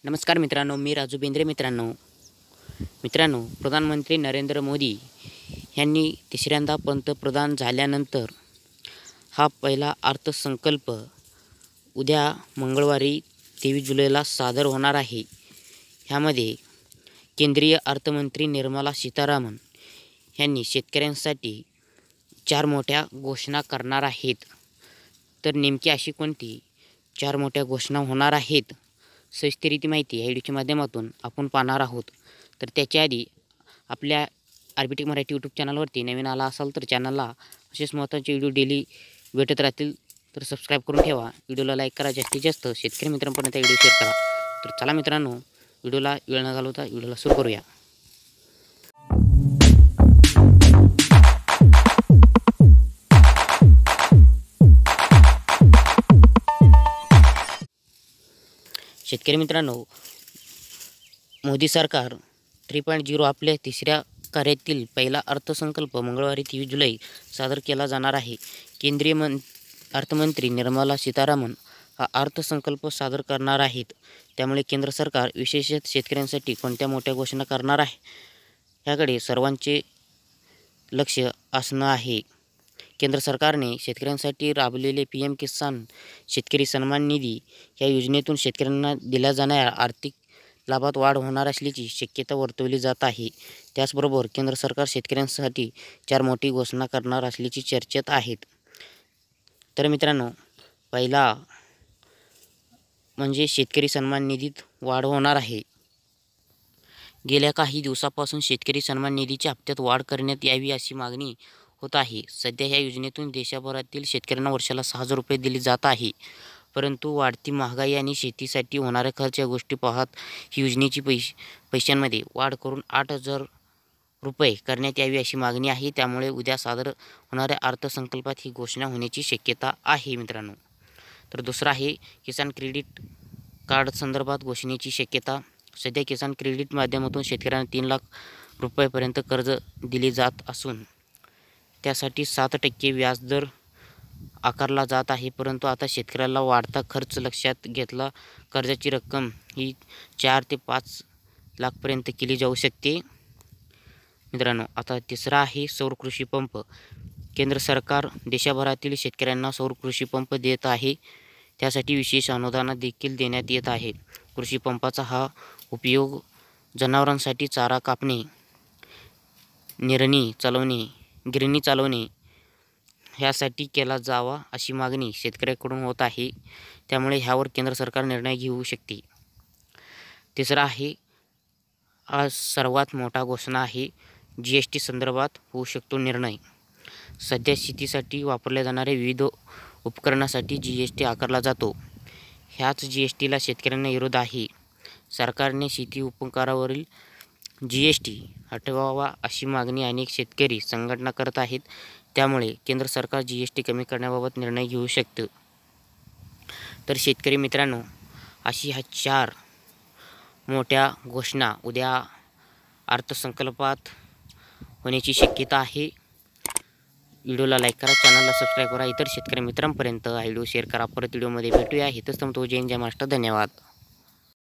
नमस्कार मित्रांनो, मी राजू बेंद्रे. मित्रांनो, प्रधानमंत्री नरेंद्र मोदी यांनी तिसऱ्यांदा पंतप्रधान झाल्यानंतर हा पहिला अर्थसंकल्प उद्या मंगळवारी 23 जुलैला सादर होणार आहे. ह्यामध्ये केंद्रीय अर्थमंत्री निर्मला सीतारामन यांनी शेतकऱ्यांसाठी 4 मोठ्या घोषणा करणार आहेत. तर नेमकी अशी कोणती 4 मोठ्या घोषणा होणार आहेत, सविस्तर माहिती या व्हिडिओच्या माध्यमातून आपण पाहणार आहोत. तर त्याच्या आधी आपल्या आरबीटेक मराठी यूट्यूब चॅनलवरती नवीन आला असाल तर चॅनलला असेच महत्त्वाचे व्हिडिओ डेली भेटत राहतील. तर सबस्क्राईब करून ठेवा, व्हिडिओला लाईक करा, जास्तीत जास्त शेतकरी मित्रांपर्यंत व्हिडिओ शेअर करा. तर चला मित्रांनो, व्हिडिओला वेळ न घालवता व्हिडिओला सुरू करूया. शेतकरी मित्रांनो, मोदी सरकार 3.0 आपल्या तिसऱ्या कार्यातील पहिला अर्थसंकल्प मंगळवारी 23 जुलै सादर केला जाणार आहे. केंद्रीय अर्थमंत्री निर्मला सीतारामन हा अर्थसंकल्प सादर करणार आहेत. त्यामुळे केंद्र सरकार विशेषतः शेतकऱ्यांसाठी कोणत्या मोठ्या घोषणा करणार आहे याकडे सर्वांचे लक्ष असणं आहे. केंद्र सरकारने शेतकऱ्यांसाठी राबवलेले PM किसान शेतकरी सन्मान निधी या योजनेतून शेतकऱ्यांना दिल्या जाणाऱ्या आर्थिक लाभात वाढ होणार असल्याची शक्यता वर्तवली जात आहे. त्याचबरोबर केंद्र सरकार शेतकऱ्यांसाठी 4 मोठी घोषणा करणार असल्याची चर्चेत आहेत. तर मित्रांनो, पहिला म्हणजे शेतकरी सन्मान निधीत वाढ होणार आहे. गेल्या काही दिवसापासून शेतकरी सन्मान निधीच्या हप्त्यात वाढ करण्यात यावी अशी मागणी होत आहे. सध्या ह्या योजनेतून देशभरातील शेतकऱ्यांना वर्षाला 6,000 रुपये दिले जात आहे. परंतु वाढती महागाई आणि शेतीसाठी होणारा खर्च या गोष्टी पाहत ही योजनेची पैशांमध्ये वाढ करून 8,000 रुपये करण्यात यावी अशी मागणी आहे. त्यामुळे उद्या सादर होणाऱ्या अर्थसंकल्पात ही घोषणा होण्याची शक्यता आहे मित्रांनो. तर दुसरा आहे किसान क्रेडिट कार्ड संदर्भात घोषणेची शक्यता. सध्या किसान क्रेडिट माध्यमातून शेतकऱ्यांना 3 लाख रुपयांपर्यंत कर्ज दिले जात असून त्यासाठी 7% व्याजदर आकारला जात आहे. परंतु आता शेतकऱ्याला वाढता खर्च लक्षात घेतला कर्जाची रक्कम ही 4 ते 5 लाखपर्यंत केली जाऊ शकते मित्रांनो. आता तिसरा आहे सौर कृषी पंप. केंद्र सरकार देशभरातील शेतकऱ्यांना सौर कृषी पंप देत आहे. त्यासाठी विशेष अनुदान देखील देण्यात येत आहे. कृषी पंपाचा हा उपयोग जनावरांसाठी चारा कापणे, गिरणी चालवणे ह्यासाठी केला जावा अशी मागणी शेतकऱ्यांकडून होत आहे. त्यामुळे ह्यावर केंद्र सरकार निर्णय घेऊ शकते. तिसरा आहे, आज सर्वात मोठा घोषणा आहे, GST संदर्भात होऊ शकतो निर्णय. सध्या शेतीसाठी वापरल्या जाणाऱ्या विविध उपकरणासाठी GST आकारला जातो. ह्याच GSTला शेतकऱ्यांना विरोध आहे. सरकारने शेती उपकरणावरील GST हटवावा अशी मागणी अनेक शेतकरी संघटना करत आहेत. त्यामुळे केंद्र सरकार GST कमी करण्याबाबत निर्णय घेऊ शकतं. तर शेतकरी मित्रांनो, अशी ह्या 4 मोठ्या घोषणा उद्या अर्थसंकल्पात होण्याची शक्यता आहे. व्हिडिओला लाईक करा, चॅनलला सबस्क्राईब करा, इतर शेतकरी मित्रांपर्यंत हा व्हिडिओ शेअर करा. परत व्हिडिओमध्ये भेटूया. इथंच थांबतो. जय हिंद, जय महाराष्ट्र. धन्यवाद.